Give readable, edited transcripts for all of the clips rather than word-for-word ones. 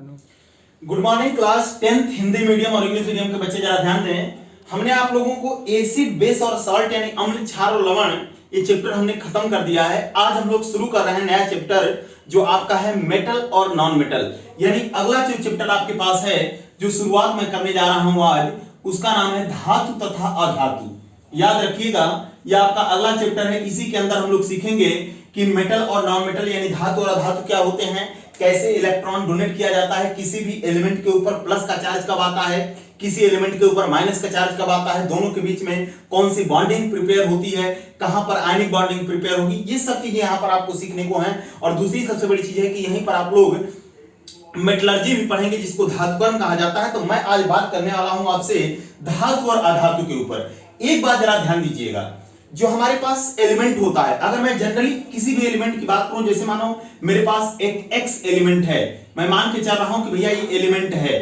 Good morning class 10th Hindi medium और English medium के बच्चे जरा ध्यान दें। हमने आप लोगों को एसिड बेस और सॉल्ट यानी अम्ल क्षार और लवण ये चैप्टर हमने खत्म कर दिया है। आज हम लोग शुरू कर रहे हैं नया चैप्टर जो आपका है मेटल और नॉन मेटल, यानी अगला जो चैप्टर आपके पास है जो शुरुआत में करने जा रहा हूं आज, उसका नाम है धातु तथा अधातु। याद रखिएगा यह आपका अगला चैप्टर है। इसी के अंदर हम लोग सीखेंगे कि मेटल और नॉन मेटल यानी धातु और अधातु क्या होते हैं, कैसे इलेक्ट्रॉन डोनेट किया जाता है, किसी भी एलिमेंट के ऊपर प्लस का चार्ज कब आता है, किसी एलिमेंट के ऊपर माइनस का चार्ज कब आता है, दोनों के बीच में कौन सी बॉन्डिंग प्रिपेयर होती है, कहां पर आयनिक बॉन्डिंग प्रिपेयर होगी, ये सब चीजें यहां पर आपको सीखने को हैं। और दूसरी सबसे बड़ी चीज है कि यहीं पर आप लोग मेटलर्जी भी पढ़ेंगे जिसको धातुकर्म कहा जाता है। तो मैं आज बात करने वाला हूं आपसे धातु और अधातु के ऊपर। एक बात जरा ध्यान दीजिएगा, जो हमारे पास एलिमेंट होता है, अगर मैं जनरली किसी भी एलिमेंट की बात करूं, जैसे मानो मेरे पास एक एक्स एलिमेंट है, मैं मान के चल रहा हूं कि भैया ये एलिमेंट है,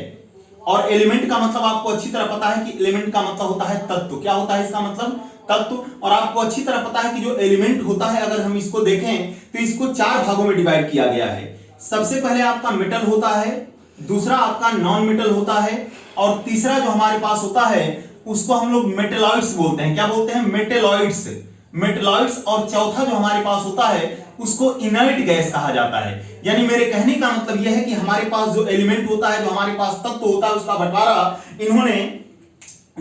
और एलिमेंट का मतलब आपको अच्छी तरह पता है कि एलिमेंट का मतलब होता है तत्व। क्या होता है इसका मतलब? तत्व। और आपको अच्छी तरह पता है कि जो एलिमेंट होता है अगर हम इसको देखें तो इसको चार भागों में डिवाइड किया गया है। सबसे पहले आपका मेटल होता है, दूसरा आपका नॉन मेटल होता है, और तीसरा जो हमारे पास होता है उसको हम लोग मेटेलॉइड्स बोलते हैं। क्या बोलते हैं? मेटेलॉइड्स। मेटेलॉइड्स। और चौथा जो हमारे पास होता है उसको इनर्ट गैस कहा जाता है। यानी मेरे कहने का मतलब यह है कि हमारे पास जो एलिमेंट होता है, जो हमारे पास तत्व होता है, उसका बंटवारा इन्होंने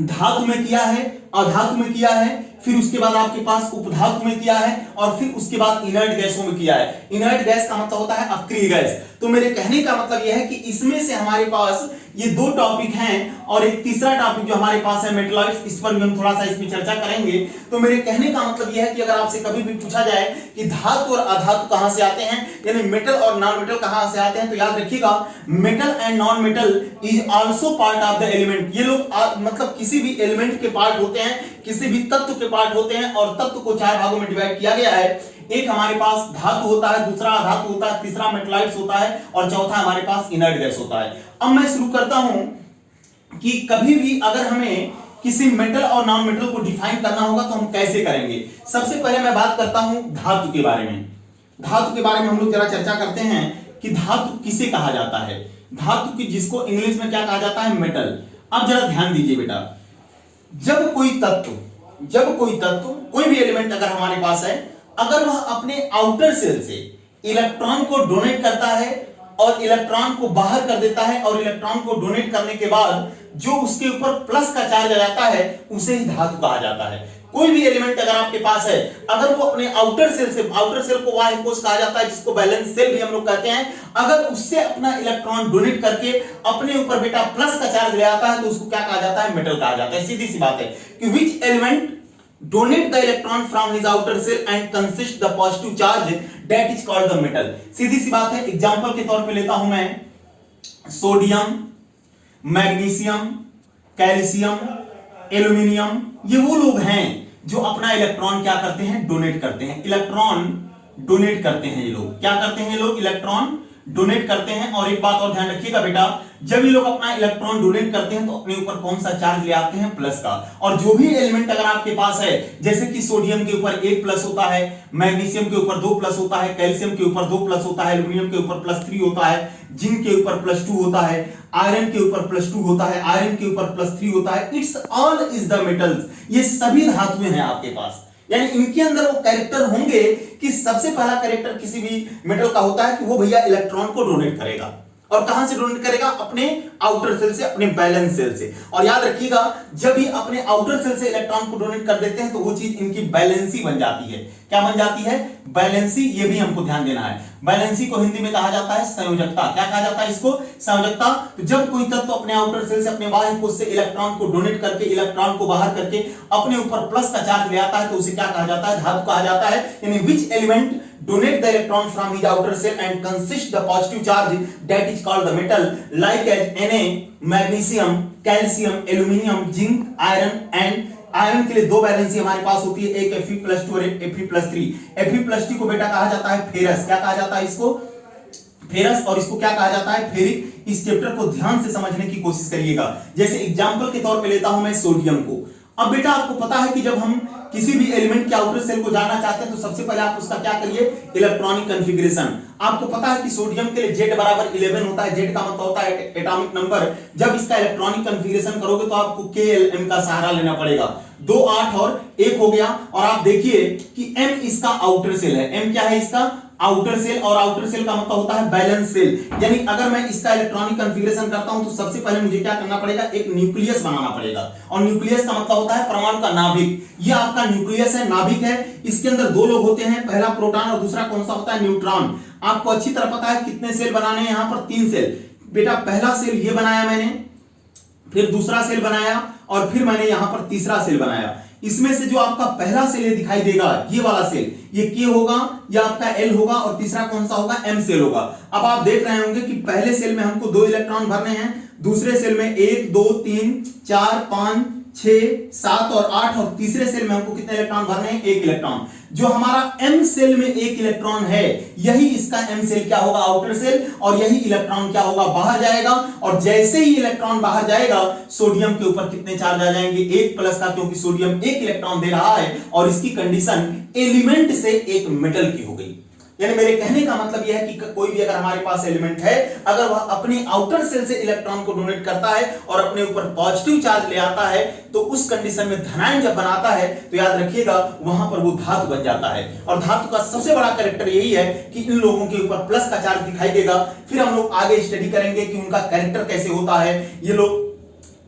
धातु में किया है, अधातु में किया है, फिर उसके बाद आपके पास उपधातु में किया है, और फिर उसके बाद इनर्ट गैसों में किया है। इनर्ट गैस का मतलब होता है अक्रिय गैस। तो मेरे कहने का मतलब यह है कि इसमें से हमारे पास ये दो टॉपिक हैं, और एक तीसरा टॉपिक जो हमारे पास है मेटलॉइड्स, इस पर भी हम थोड़ा सा इसमें चर्चा करेंगे। तो मेरे कहने का मतलब यह है कि अगर आपसे कभी भी पूछा जाए कि धातु और अधातु कहां से आते हैं, यानी मेटल और नॉन मेटल कहां से आते हैं, तो याद रखिएगा metal and non metal is also part of the element. ये लोग मतलब किसी भी एलिमेंट के पार्ट होते हैं, किसी भी तत्व के पार्ट होते हैं, और तत्व को चार भागों में डिवाइड किया गया है। एक हमारे पास धातु होता है, दूसरा अधातु होता है, तीसरा मेटलॉइड्स होता है, और चौथा हमारे पास इनर्ट गैस होता है। अब मैं शुरू करता हूं कि कभी भी अगर हमें किसी मेटल और नॉन मेटल को डिफाइन करना होगा तो हम कैसे करेंगे। सबसे पहले मैं बात करता हूं धातु के बारे में। धातु के बारे में हम लोग जरा चर्चा करते हैं कि धातु किसे कहा जाता है। धातु की जिसको इंग्लिश में क्या कहा जाता है? मेटल। अब जरा ध्यान दीजिए बेटा, जब कोई तत्व कोई भी एलिमेंट अगर हमारे पास है, अगर वह अपने आउटर सेल से इलेक्ट्रॉन को डोनेट करता है और इलेक्ट्रॉन को बाहर कर देता है, और इलेक्ट्रॉन को डोनेट करने के बाद जो उसके ऊपर प्लस का चार्ज आ जाता है उसे ही धातु कहा जाता है। कोई भी एलिमेंट अगर आपके पास है, अगर वो अपने आउटर सेल को वाई कोश कहा जाता है, जिसको बैलेंस सेल भी हम लोग कहते हैं, अगर उससे अपना इलेक्ट्रॉन डोनेट करके अपने ऊपर बेटा प्लस का चार्ज ले आता है तो उसको क्या कहा जाता है? मेटल कहा जाता है। सीधी सी बात है कि which element donate the electron from his outer cell and consist the positive charge that is called the metal। सीधी सी बात है। एग्जांपल के तौर पे लेता हूं मैं सोडियम, मैग्नीशियम, कैल्शियम, एल्यूमिनियम। ये वो लोग हैं जो अपना इलेक्ट्रॉन क्या करते हैं? डोनेट करते हैं। इलेक्ट्रॉन डोनेट करते हैं ये लोग। क्या करते हैं ये लोग? इलेक्ट्रॉन डोनेट करते हैं। और एक बात और ध्यान रखिएगा बेटा, जब ये लोग अपना इलेक्ट्रॉन डोनेट करते हैं तो अपने ऊपर कौन सा चार्ज ले आते हैं? प्लस का। और जो भी एलिमेंट अगर आपके पास है, जैसे कि सोडियम के ऊपर 1 प्लस होता है, मैग्नीशियम के ऊपर 2 प्लस होता है, कैल्शियम के ऊपर 2 प्लस होता है, एल्यूमिनियम के ऊपर +3 होता है, जिंक के ऊपर +2 होता है, आयरन के ऊपर +2 होता है, आयरन के ऊपर +3 होता है। It's all is the metals. ये सभी धातुएं हैं आपके पास। यानी इनके अंदर वो कैरेक्टर होंगे कि सबसे पहला कैरेक्टर किसी भी मेटल का होता है कि वो भैया इलेक्ट्रॉन को डोनेट करेगा। और कहां से डोनेट करेगा? अपने आउटर सेल से, अपने बैलेंस सेल से। और याद रखिएगा जब भी अपने आउटर सेल से इलेक्ट्रॉन को डोनेट कर देते हैं तो वो चीज इनकी बैलेंसी बन जाती है। क्या बन जाती है? बैलेंसी। ये भी हमको ध्यान देना है। बैलेंसी को हिंदी में कहा जाता है संयोजकता। क्या कहा जाता है इसको? संयोजकता। तो जब कोई तत्व अपने आउटर सेल से, अपने बाह्य कोश से इलेक्ट्रॉन को डोनेट करके, इलेक्ट्रॉन को बाहर करके अपने ऊपर प्लस का चार्ज ले आता है तो उसे क्या कहा जाता है? धातु कहा जाता है। यानी which element donate the electron from his outer cell and consist the positive charge that is called the metal, like as Na, magnesium, calcium, aluminium, zinc, iron and iron के लिए दो वैलेंसी हमारे पास होती है, एक Fe+2 और एक Fe+3। Fe+3 को बेटा कहा जाता है फेरस। क्या कहा जाता है इसको? फेरस। और इसको क्या कहा जाता है? फेरिक। इस चैप्टर को ध्यान से समझने की कोशिश करिएगा। जैसे एग्जांपल के तौर पे लेता हूं मैं सोडियम को। अब बेटा आपको पता है कि जब हम किसी भी एलिमेंट के आउटर सेल को जानना चाहते हैं तो सबसे पहले आप उसका क्या करिए, इलेक्ट्रॉनिक कॉन्फ़िगरेशन। आपको पता है कि सोडियम के लिए Z बराबर 11 होता है, Z का मतलब होता है एटॉमिक नंबर। जब इसका इलेक्ट्रॉनिक कॉन्फ़िगरेशन करोगे तो आपको KLM का सहारा लेना पड़ेगा। 2 8 और 1 हो गया। और आप देखिए कि M इसका आउटर सेल है, M क्या है इसका आउटर सेल, और आउटर सेल का मतलब होता है बैलेंस सेल। यानी अगर मैं इसका इलेक्ट्रॉनिक कॉन्फ़िगरेशन करता हूं तो सबसे पहले मुझे क्या करना पड़ेगा, एक न्यूक्लियस बनाना पड़ेगा। और न्यूक्लियस का मतलब होता है परमाणु का नाभिक। ये आपका न्यूक्लियस है, नाभिक है। इसके अंदर 2 लोग होते हैं, पहला प्रोटॉन और दूसरा कौन सा होता है, न्यूट्रॉन। आपको अच्छी तरह पता है कितने सेल बनाने हैं, यहां पर 3 सेल। बेटा पहला सेल ये बनाया मैंने, फिर दूसरा सेल बनाया, और फिर मैंने यहां पर तीसरा सेल बनाया। इसमें से जो आपका पहला सेल ये दिखाई देगा, ये वाला सेल, ये K होगा, या आपका L होगा, और तीसरा कौन सा होगा, M सेल होगा। अब आप देख रहे होंगे कि पहले सेल में हमको 2 इलेक्ट्रॉन भरने हैं, दूसरे सेल में 1 2 3 4 5 6 7 और 8, और तीसरे सेल में हमको कितने इलेक्ट्रॉन भरने हैं, 1 इलेक्ट्रॉन। जो हमारा M सेल में 1 इलेक्ट्रॉन है, यही इसका M सेल क्या होगा, आउटर सेल, और यही इलेक्ट्रॉन क्या होगा, बाहर जाएगा। और जैसे ही इलेक्ट्रॉन बाहर जाएगा, सोडियम के ऊपर कितने चार्ज आ जाएंगे, 1 प्लस का, क्योंकि सोडियम 1 इलेक्ट्रॉन दे रहा है और इसकी कंडीशन एलिमेंट से एक मेटल की हो गई। यानी मेरे कहने का मतलब यह है कि कोई भी अगर हमारे पास एलिमेंट है, अगर वह अपने आउटर सेल से इलेक्ट्रॉन को डोनेट करता है और अपने ऊपर पॉजिटिव चार्ज ले आता है, तो उस कंडीशन में धनायन जब बनाता है तो याद रखिएगा वहां पर वो धातु बन जाता है। और धातु का सबसे बड़ा कैरेक्टर यही है कि इन लोगों के ऊपर प्लस का चार्ज दिखाई देगा। फिर हम लोग आगे स्टडी करेंगे कि उनका कैरेक्टर कैसे होता है, ये लोग,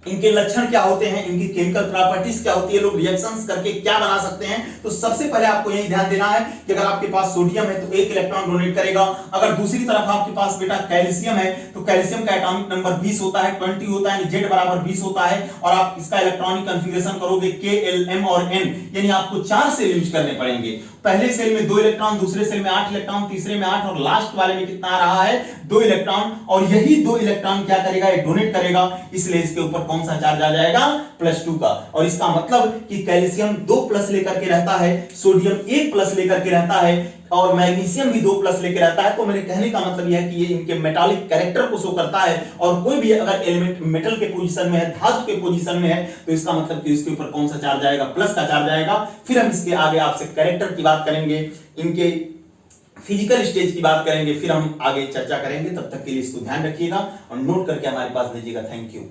इनके लक्षण क्या होते हैं, इनकी केमिकल प्रॉपर्टीज क्या होती है, लोग रिएक्शंस करके क्या बना सकते हैं। तो सबसे पहले आपको यही ध्यान देना है कि अगर आपके पास सोडियम है तो 1 इलेक्ट्रॉन डोनेट करेगा। अगर दूसरी तरफ आपके पास बेटा कैल्शियम है तो कैल्शियम का एटॉमिक नंबर 20 होता है, 20 होता है, Z बराबर 20 होता है। और आप इसका इलेक्ट्रॉनिक कॉन्फ़िगरेशन करोगे KLM और N, यानी आपको 4 सेल यूज करने पड़ेंगे। पहले सेल में 2 इलेक्ट्रॉन, दूसरे सेल में 8 इलेक्ट्रॉन, तीसरे में 8, और लास्ट वाले में कितना आ रहा है, 2 इलेक्ट्रॉन। और यही 2 इलेक्ट्रॉन क्या करेगा, ये डोनेट करेगा, इसलिए इसके ऊपर कौन सा चार्ज आ जाएगा, +2 का। और इसका मतलब कि कैल्शियम 2 प्लस लेकर के रहता है, सोडियम 1 प्लस लेकर के रहता है, और मैग्नीशियम भी 2 प्लस लेकर रहता है। तो मेरे कहने का मतलब यह है कि ये इनके मेटालिक कैरेक्टर को शो करता है। और कोई भी अगर एलिमेंट मेटल के पोजीशन में है, धातु के पोजीशन में है, तो इसका मतलब कि इसके ऊपर कौन सा चार्ज आएगा, प्लस का चार्ज आएगा। फिर हम इसके आगे आपसे कैरेक्टर की बात करेंगे, इनके फिजिकल स्टेज की बात करेंगे, फिर हम आगे चर्चा करेंगे। तब तक के लिए इसको ध्यान रखिएगा और नोट करके हमारे पास भेजिएगा। Thank you.